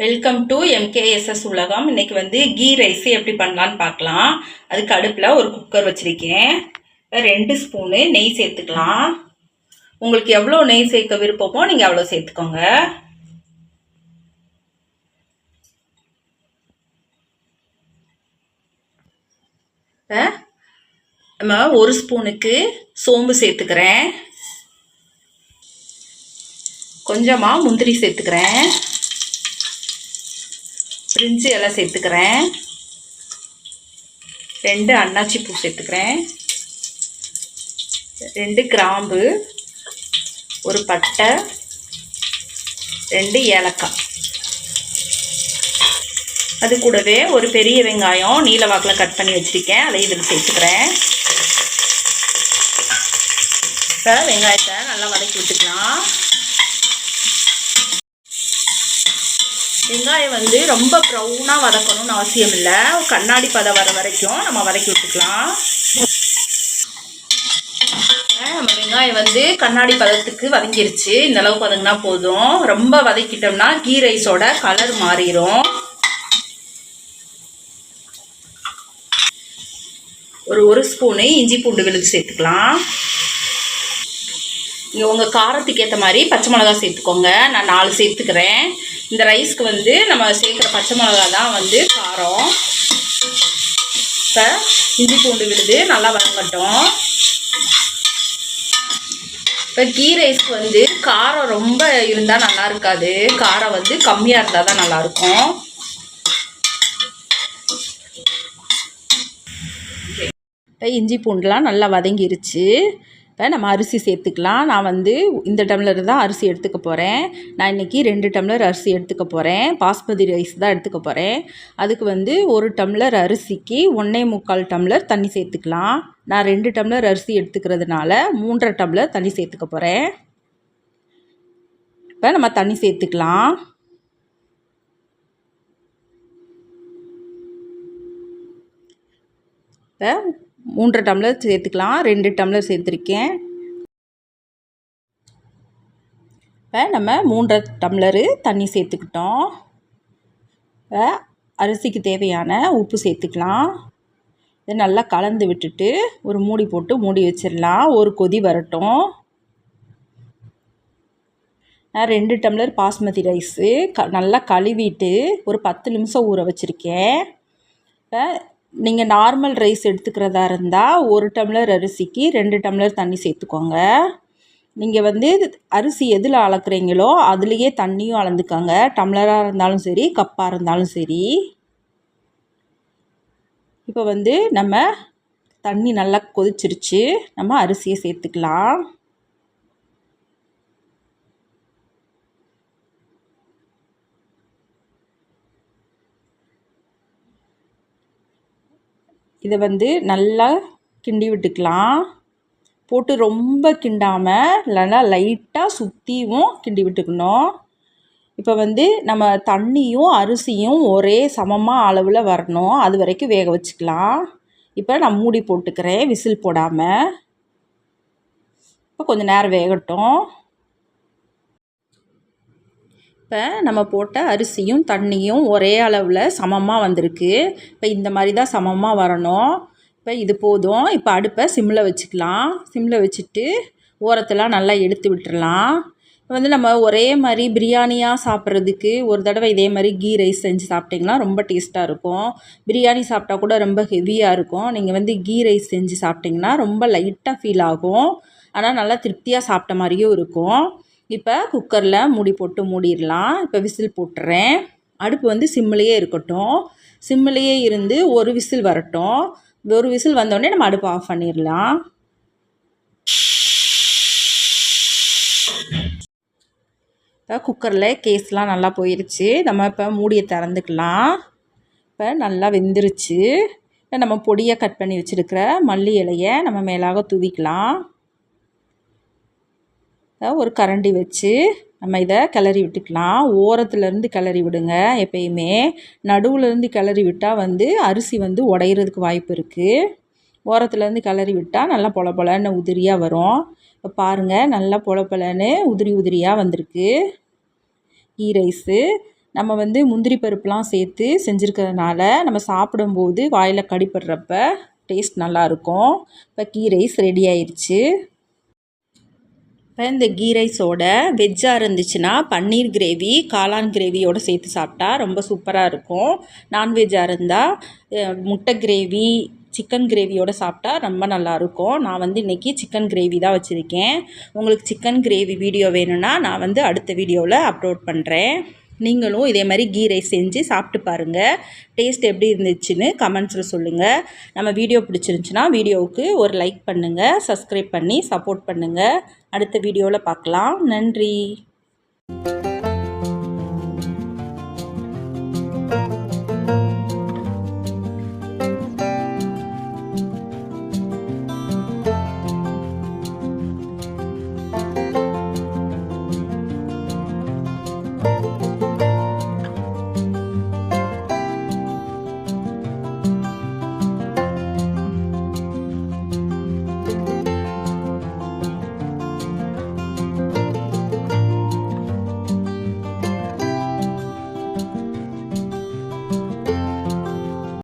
Welcome to எம்கேஎஸ்எஸ் உலகம். இன்னைக்கு வந்து கீ ரைஸ் எப்படி பண்ணலான்னு பார்க்கலாம். அதுக்கு அடுப்பில் ஒரு குக்கர் வச்சுருக்கேன். 2 ஸ்பூனு நெய் சேர்த்துக்கலாம். உங்களுக்கு எவ்வளோ நெய் சேர்க்க விருப்பமோ நீங்கள் அவ்வளோ சேர்த்துக்கோங்க. நம்ம 1 ஸ்பூனுக்கு சோம்பு சேர்த்துக்கிறேன். கொஞ்சமாக முந்திரி சேர்த்துக்கிறேன். பிரிஞ்சி எல்லாம் சேர்த்துக்கிறேன். 2 அன்னாச்சி பூ சேர்த்துக்கிறேன். 2 கிராம்பு, ஒரு பட்டை, 2 ஏலக்காய். அது கூடவே ஒரு பெரிய வெங்காயம் நீல வாக்கில் கட் பண்ணி வச்சுருக்கேன். அதை இதில் சேர்த்துக்கிறேன். இப்போ வெங்காயத்தை நல்லா வதக்கி விட்டுக்கலாம். வெங்காயம் வந்து ரொம்ப ப்ரௌனாக வதக்கணும்னு அவசியம் இல்லை. கண்ணாடி பதம் வர வரைக்கும் நம்ம வதக்கி விட்டுக்கலாம். நம்ம வெங்காயம் வந்து கண்ணாடி பதத்துக்கு வதங்கிருச்சு. இந்த அளவுக்கு வதங்கினா போதும். ரொம்ப வதக்கிட்டோம்னா கீ ரைஸோட கலர் மாறிடும். ஒரு ஸ்பூனு இஞ்சி பூண்டு விழுது சேர்த்துக்கலாம். நீங்கள் உங்கள் காரத்துக்கு ஏற்ற மாதிரி பச்சை மிளகா சேர்த்துக்கோங்க. நான் 4 சேர்த்துக்கிறேன். இந்த ரைஸ்க்கு வந்து நம்ம சேர்க்குற பச்சை மிளகா தான் வந்து காரம். இப்போ இஞ்சி பூண்டு விழுது நல்லா வதங்கட்டும். இப்போ கீ ரைஸ்க்கு வந்து காரம் ரொம்ப இருந்தால் நல்லா இருக்காது. காரம் வந்து கம்மியாக இருந்தால் தான் நல்லாயிருக்கும். இப்போ இஞ்சி பூண்டுலாம் நல்லா வதங்கிருச்சு. இப்போ நம்ம அரிசி சேர்த்துக்கலாம். நான் வந்து இந்த டம்ளர் தான் அரிசி எடுத்துக்க போகிறேன். நான் இன்றைக்கி 2 டம்ளர் அரிசி எடுத்துக்க போகிறேன். பாஸ்மதி ரைஸ் தான் எடுத்துக்க போகிறேன். அதுக்கு வந்து 1 டம்ளர் அரிசிக்கு 1.25 டம்ளர் தண்ணி சேர்த்துக்கலாம். நான் 2 டம்ளர் அரிசி எடுத்துக்கிறதுனால 3.5 டம்ளர் தண்ணி சேர்த்துக்க போகிறேன். இப்போ நம்ம தண்ணி சேர்த்துக்கலாம். இப்போ 3.5 டம்ளர் சேர்த்துக்கலாம். 2 டம்ளர் சேர்த்துருக்கேன். இப்போ நம்ம 3.5 டம்ளரு தண்ணி சேர்த்துக்கிட்டோம். இப்போ அரிசிக்கு தேவையான உப்பு சேர்த்துக்கலாம். இதை நல்லா கலந்து விட்டுட்டு ஒரு மூடி போட்டு மூடி வச்சிடலாம். ஒரு கொதி வரட்டும். நான் 2 டம்ளர் பாஸ்மதி ரைஸு நல்லா கழுவிட்டு ஒரு 10 நிமிஷம் ஊற வச்சுருக்கேன். இப்போ நீங்கள் நார்மல் ரைஸ் எடுத்துக்கிறதா இருந்தால் 1 டம்ளர் அரிசிக்கு 2 டம்ளர் தண்ணி சேர்த்துக்கோங்க. நீங்கள் வந்து அரிசி எதில் அளக்குறீங்களோ அதுலேயே தண்ணியும் அளந்துக்கோங்க. டம்ளராக இருந்தாலும் சரி, கப்பாக இருந்தாலும் சரி. இப்போ வந்து நம்ம தண்ணி நல்லா கொதிச்சிருச்சு. நம்ம அரிசியை சேர்த்துக்கலாம். இதை வந்து நல்லா கிண்டி விட்டுக்கலாம். போட்டு ரொம்ப கிண்டாமல் இல்லைன்னா லைட்டாக சுற்றியும் கிண்டி விட்டுக்கணும். இப்போ வந்து நம்ம தண்ணியும் அரிசியும் ஒரே சமமாக அளவில் வரணும். அது வரைக்கும் வேக வச்சுக்கலாம். இப்போ நான் மூடி போட்டுக்கிறேன் விசில் போடாமல். இப்போ கொஞ்சம் நேரம் வேகட்டும். இப்போ நம்ம போட்ட அரிசியும் தண்ணியும் ஒரே அளவில் சமமாக வந்திருக்கு. இப்போ இந்த மாதிரி தான் சமமாக வரணும். இப்போ இது போதும். இப்போ அடுப்பை சிம்மில் வச்சுக்கலாம். சிம்மில் வச்சுட்டு ஓரத்தெல்லாம் நல்லா எடுத்து விட்டுறலாம். இப்போ வந்து நம்ம ஒரே மாதிரி பிரியாணியாக சாப்பிட்றதுக்கு ஒரு தடவை இதே மாதிரி கீ ரைஸ் செஞ்சு சாப்பிட்டிங்கன்னா ரொம்ப டேஸ்ட்டாக இருக்கும். பிரியாணி சாப்பிட்டா கூட ரொம்ப ஹெவியாக இருக்கும். நீங்கள் வந்து கீ ரைஸ் செஞ்சு சாப்பிட்டிங்கன்னா ரொம்ப லைட்டாக ஃபீல் ஆகும். ஆனால் நல்லா திருப்தியாக சாப்பிட்ட மாதிரியும் இருக்கும். இப்போ குக்கரில் மூடி போட்டு மூடிடலாம். இப்போ விசில் போட்டுறேன். அடுப்பு வந்து சிம்மிலேயே இருக்கட்டும். சிம்மிலேயே இருந்து ஒரு விசில் வரட்டும். ஒரு விசில் வந்தோடனே நம்ம அடுப்பு ஆஃப் பண்ணிடலாம். இப்போ குக்கரில் கேஸ்லாம் நல்லா போயிடுச்சு. நம்ம இப்போ மூடியை திறந்துக்கலாம். இப்போ நல்லா வெந்துருச்சு. இப்போ நம்ம பொடியாக கட் பண்ணி வச்சுருக்கிற மல்லி இலையை நம்ம மேலாக தூவிக்கலாம். ஒரு கரண்டி வச்சு நம்ம இதை கிளறி விட்டுக்கலாம். ஓரத்துலேருந்து கிளறி விடுங்க. எப்பயுமே நடுவுலேருந்து கிளறி விட்டால் வந்து அரிசி வந்து உடையிறதுக்கு வாய்ப்பு இருக்குது. ஓரத்துலேருந்து கிளறி விட்டால் நல்லா பொல பொலன்னு உதிரியாக வரும். இப்போ பாருங்கள், நல்லா பொல பொலன்னு உதிரி உதிரியாக வந்திருக்கு கீ ரைஸு. நம்ம வந்து முந்திரி பருப்புலாம் சேர்த்து செஞ்சுருக்கிறதுனால நம்ம சாப்பிடும்போது வாயில் கடிப்படுறப்ப டேஸ்ட் நல்லாயிருக்கும். இப்போ கீ ரைஸ் ரெடி ஆயிடுச்சு. இப்போ இந்த கீ ரைஸோட வெஜ்ஜாக இருந்துச்சுன்னா பன்னீர் கிரேவி, காளான் கிரேவியோடு சேர்த்து சாப்பிட்டா ரொம்ப சூப்பராக இருக்கும். நான்வெஜ்ஜாக இருந்தால் முட்டை கிரேவி, சிக்கன் கிரேவியோடு சாப்பிட்டா ரொம்ப நல்லாயிருக்கும். நான் வந்து இன்றைக்கி சிக்கன் கிரேவி தான் வச்சுருக்கேன். உங்களுக்கு சிக்கன் கிரேவி வீடியோ வேணும்னா நான் வந்து அடுத்த வீடியோவில் அப்லோட் பண்ணுறேன். நீங்களும் இதே மாதிரி கீ ரைஸ் செஞ்சு சாப்பிட்டு பாருங்கள். டேஸ்ட் எப்படி இருந்துச்சுன்னு கமெண்ட்ஸில் சொல்லுங்கள். நம்ம வீடியோ பிடிச்சிருந்துச்சுன்னா வீடியோவுக்கு ஒரு லைக் பண்ணுங்கள், சப்ஸ்கிரைப் பண்ணி சப்போர்ட் பண்ணுங்கள். அடுத்த வீடியோவில் பார்க்கலாம். நன்றி.